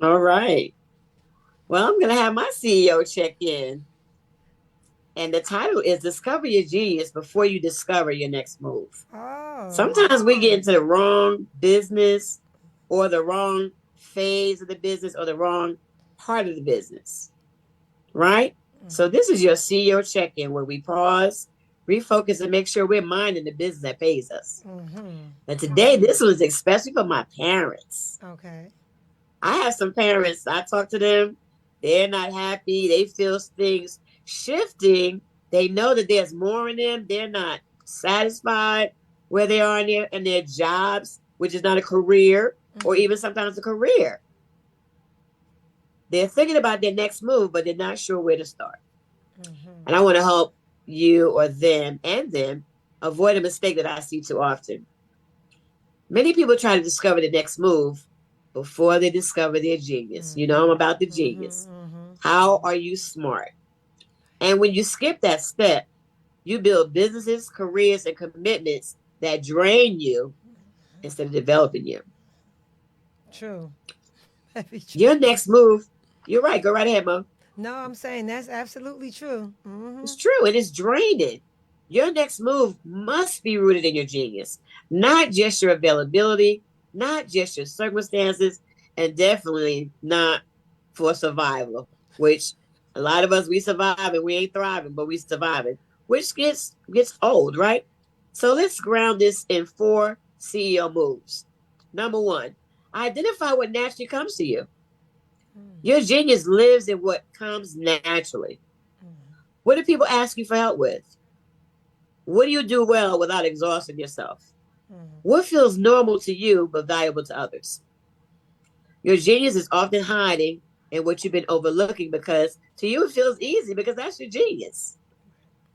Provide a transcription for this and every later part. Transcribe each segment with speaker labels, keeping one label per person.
Speaker 1: All right. Well, I'm going to have my CEO check in. And the title is Discover Your Genius Before You Discover Your Next Move.
Speaker 2: Oh,
Speaker 1: Sometimes we get into the wrong business or the wrong phase of the business or the wrong part of the business, right? So this is your CEO check-in where we pause, refocus, and make sure we're minding the business that pays us. And today, this was especially for my parents.
Speaker 2: okay.
Speaker 1: I have some parents, I talk to them, they're not happy, they feel things shifting. They know that there's more in them. They're not satisfied where they are in their jobs, which is not a career or even sometimes a career. They're thinking about their next move, but they're not sure where to start. And I want to help you or them and them avoid a mistake that I see too often. Many people try to discover the next move before they discover their genius. You know, I'm about the genius. How are you smart? And when you skip that step, you build businesses, careers, and commitments that drain you instead of developing you.
Speaker 2: True. Very true.
Speaker 1: Your next move, you're right. Go right ahead, Mo.
Speaker 2: No, I'm saying that's absolutely true.
Speaker 1: It's true, and it's draining. Your next move must be rooted in your genius, not just your availability, not just your circumstances, and definitely not for survival, which a lot of us we survive and we ain't thriving, but we surviving, which gets old, right? So let's ground this in four CEO moves. Number one, identify what naturally comes to you. Your genius lives in what comes naturally. What do people ask you for help with? What do you do well without exhausting yourself? What feels normal to you but valuable to others? Your genius is often hiding in what you've been overlooking because to you it feels easy because that's your genius.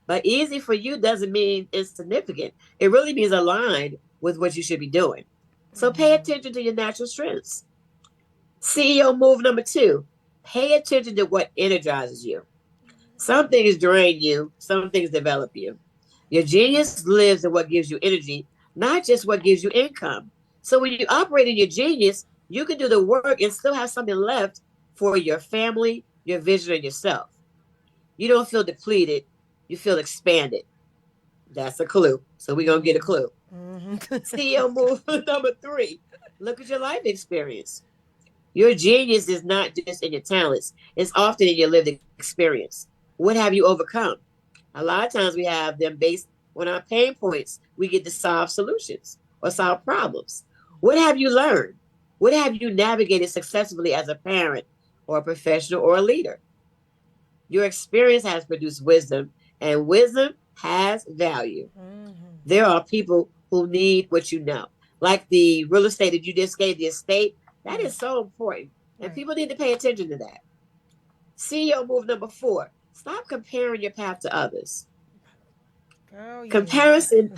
Speaker 1: But easy for you doesn't mean insignificant. It really means aligned with what you should be doing. So pay attention to your natural strengths. CEO move number two, pay attention to what energizes you. Some things drain you, some things develop you. Your genius lives in what gives you energy, not just what gives you income. So when you operate in your genius, you can do the work and still have something left for your family, your vision, and yourself. You don't feel depleted, you feel expanded. That's a clue. So we're going to get a clue. CEO move number three, look at your life experience. Your genius is not just in your talents, it's often in your lived experience. What have you overcome? A lot of times we have them based on our pain points. We get to solve solutions or solve problems. What have you learned? What have you navigated successfully as a parent or a professional or a leader? Your experience has produced wisdom, and wisdom has value. There are people who need what you know. Like the real estate that you just gave, the estate, that is so important. And
Speaker 2: Right.
Speaker 1: people need to pay attention to that. CEO move number four, stop comparing your path to others.
Speaker 2: Girl, yeah.
Speaker 1: Comparison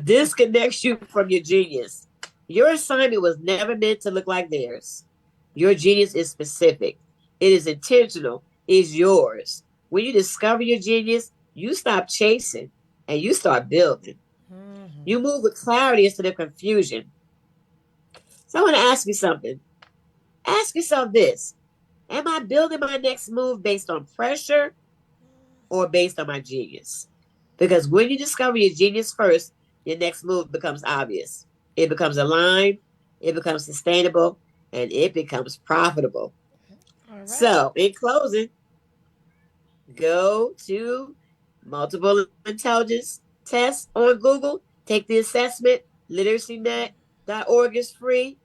Speaker 1: disconnects you from your genius. Your assignment was never meant to look like theirs. Your genius is specific, it is intentional, it is yours. When you discover your genius, you stop chasing and you start building. You move with clarity instead of confusion. So I want to ask you something. Ask yourself this. Am I building my next move based on pressure or based on my genius? Because when you discover your genius first, your next move becomes obvious. It becomes aligned, it becomes sustainable, and it becomes profitable.
Speaker 2: All right.
Speaker 1: So, in closing, go to multiple intelligence tests on Google, take the assessment, literacynet.org is free.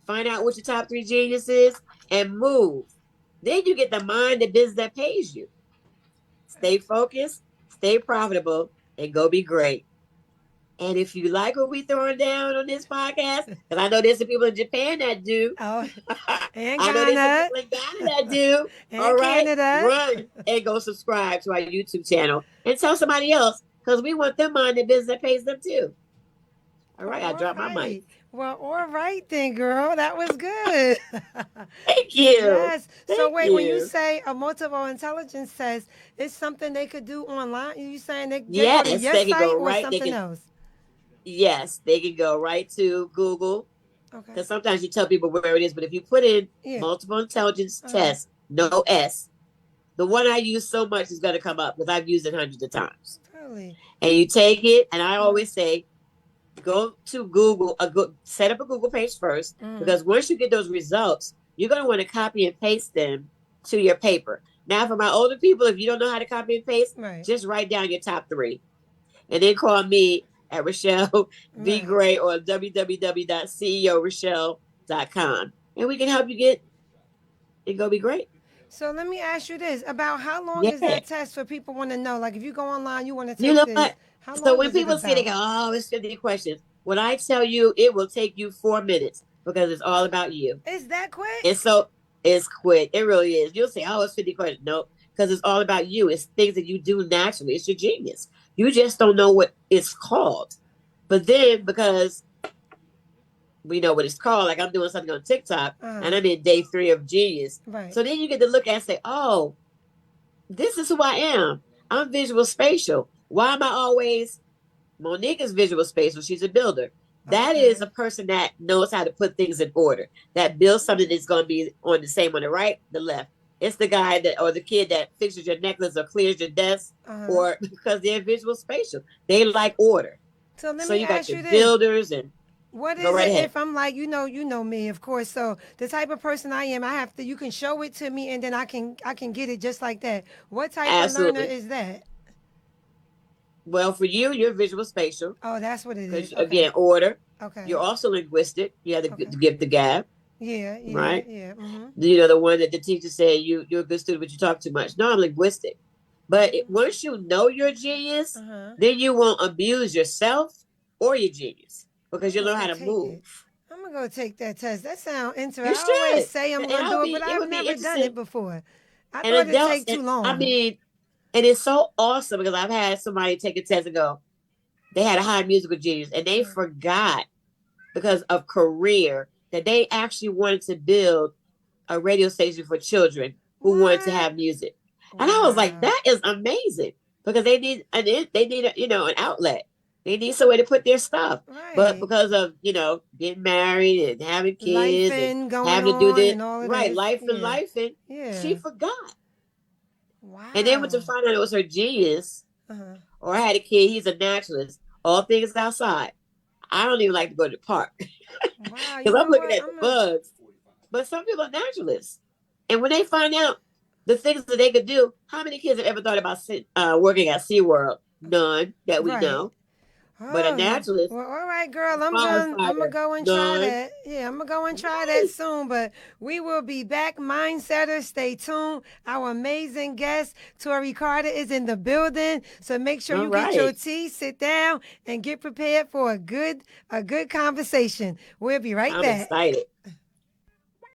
Speaker 1: Find out what your top three genius is and move. Then you get the mind and business that pays you. Stay focused, stay profitable, and go be great. And if you like what we throwing down on this podcast, because I know there's some people in Japan that do,
Speaker 2: Oh, and
Speaker 1: I know there's some
Speaker 2: Ghana,
Speaker 1: people in Ghana that do. All
Speaker 2: and
Speaker 1: right,
Speaker 2: Canada.
Speaker 1: run and go subscribe to our YouTube channel and tell somebody else because we want them mind the business that pays them too. All right, I
Speaker 2: All
Speaker 1: dropped my mic.
Speaker 2: right. Well, all right then, girl. That was good.
Speaker 1: Thank you.
Speaker 2: Yes. So
Speaker 1: Thank
Speaker 2: wait, when you
Speaker 1: you.
Speaker 2: say a multiple intelligence says it's something they could do online, you saying they go to
Speaker 1: Yes,
Speaker 2: your
Speaker 1: they can
Speaker 2: site
Speaker 1: go
Speaker 2: or
Speaker 1: right. They
Speaker 2: something
Speaker 1: can
Speaker 2: else?
Speaker 1: Yes, they can go right to Google
Speaker 2: Okay.
Speaker 1: because sometimes you tell people where it is, but if you put in
Speaker 2: Yeah.
Speaker 1: multiple intelligence test, no S, the one I use so much is going to come up because I've used it hundreds of times.
Speaker 2: Really?
Speaker 1: And you take it, and I always say, go to Google, set up a Google page first, because once you get those results, you're going to want to copy and paste them to your paper. Now, for my older people, if you don't know how to copy and paste,
Speaker 2: Right.
Speaker 1: just write down your top 3, and then call me at Rochelle V
Speaker 2: Right.
Speaker 1: Gray or www.ceorochelle.com, and we can help you get it. Go be great.
Speaker 2: So let me ask you this: about how long is
Speaker 1: Yeah.
Speaker 2: that test for people want to know? Like, if you go online, you want to
Speaker 1: You
Speaker 2: take
Speaker 1: know
Speaker 2: this.
Speaker 1: what?
Speaker 2: How
Speaker 1: So
Speaker 2: long
Speaker 1: when
Speaker 2: is it
Speaker 1: people see, they
Speaker 2: about?
Speaker 1: go, "Oh, it's 50 questions." When I tell you, it will take you 4 minutes because it's all about you.
Speaker 2: Is that
Speaker 1: And
Speaker 2: quick?
Speaker 1: so it's quick. It really is. You'll say, "Oh, it's 50 questions." No, because it's all about you. It's things that you do naturally. It's your genius. You just don't know what it's called. But then because we know what it's called, like I'm doing something on TikTok and I'm in day 3 of genius.
Speaker 2: Right.
Speaker 1: So then you get to look at and say, "Oh, this is who I am. I'm visual spatial. Why am I always Monique is visual spatial. She's a builder. That is
Speaker 2: Okay.
Speaker 1: a person that knows how to put things in order. That builds something that's going to be on the same on the right, the left. It's the guy that or the kid that fixes your necklace or clears your desk, or because they're visual spatial. They like order.
Speaker 2: So let
Speaker 1: So
Speaker 2: me
Speaker 1: you got
Speaker 2: ask
Speaker 1: your
Speaker 2: you this:
Speaker 1: builders and
Speaker 2: what
Speaker 1: go
Speaker 2: is
Speaker 1: right
Speaker 2: it
Speaker 1: ahead.
Speaker 2: if I'm like, you know me, of course. So the type of person I am, I have to. You can show it to me, and then I can get it just like that. What type of learner
Speaker 1: Absolutely.
Speaker 2: is that?
Speaker 1: Well, for you, you're visual spatial
Speaker 2: Oh, that's what it is.
Speaker 1: because
Speaker 2: Okay.
Speaker 1: again, order. You're
Speaker 2: Okay.
Speaker 1: also linguistic. You have
Speaker 2: Okay.
Speaker 1: to give the gap,
Speaker 2: Yeah. Yeah.
Speaker 1: right?
Speaker 2: Yeah.
Speaker 1: The one that the teacher said you're a good student, but you talk too much. No, I'm linguistic. But once you know you're a genius, then you won't abuse yourself or your genius because
Speaker 2: I'm
Speaker 1: you
Speaker 2: gonna
Speaker 1: learn
Speaker 2: go
Speaker 1: how to
Speaker 2: take
Speaker 1: move.
Speaker 2: it. I'm gonna go take that test. That sounds interesting.
Speaker 1: You
Speaker 2: I always
Speaker 1: should,
Speaker 2: say I'm
Speaker 1: and
Speaker 2: gonna do it, but
Speaker 1: it
Speaker 2: I've
Speaker 1: would be
Speaker 2: never done
Speaker 1: interesting.
Speaker 2: it before. I
Speaker 1: And
Speaker 2: thought it'd
Speaker 1: adults,
Speaker 2: take too
Speaker 1: I
Speaker 2: long.
Speaker 1: mean, and it's so awesome because I've had somebody take a test and go, they had a high musical genius, and they forgot because of career that they actually wanted to build a radio station for children who wanted to
Speaker 2: What?
Speaker 1: have music. And I was like,
Speaker 2: Wow.
Speaker 1: that is amazing because they need an outlet. They need somewhere to put their stuff. But
Speaker 2: Right.
Speaker 1: because of, getting married and having
Speaker 2: Life
Speaker 1: kids and
Speaker 2: and going
Speaker 1: having to do
Speaker 2: on
Speaker 1: this,
Speaker 2: and all of
Speaker 1: right,
Speaker 2: this.
Speaker 1: life and
Speaker 2: Yeah.
Speaker 1: life, and she
Speaker 2: Yeah.
Speaker 1: forgot. And then when to
Speaker 2: Wow.
Speaker 1: find out it was her genius,
Speaker 2: Uh-huh.
Speaker 1: or I had a kid, he's a naturalist, all things outside. I don't even like to go to the park
Speaker 2: Wow. You
Speaker 1: because I'm
Speaker 2: know
Speaker 1: looking
Speaker 2: what?
Speaker 1: at the bugs. But some people are naturalists. And when they find out the things that they could do, how many kids have ever thought about working at SeaWorld? None that we
Speaker 2: Right.
Speaker 1: know. But a
Speaker 2: Oh,
Speaker 1: naturalist,
Speaker 2: well, all right,
Speaker 1: a
Speaker 2: girl. I'm gonna
Speaker 1: firefighter,
Speaker 2: go and try
Speaker 1: none.
Speaker 2: that. Yeah, I'm gonna go and try that
Speaker 1: Right.
Speaker 2: soon. But we will be back, Mindsetters. Stay tuned. Our amazing guest, Tori Carter, is in the building. So make sure
Speaker 1: All
Speaker 2: you get your
Speaker 1: right.
Speaker 2: tea, sit down, and get prepared for a good conversation. We'll be right
Speaker 1: I'm
Speaker 2: back.
Speaker 1: excited.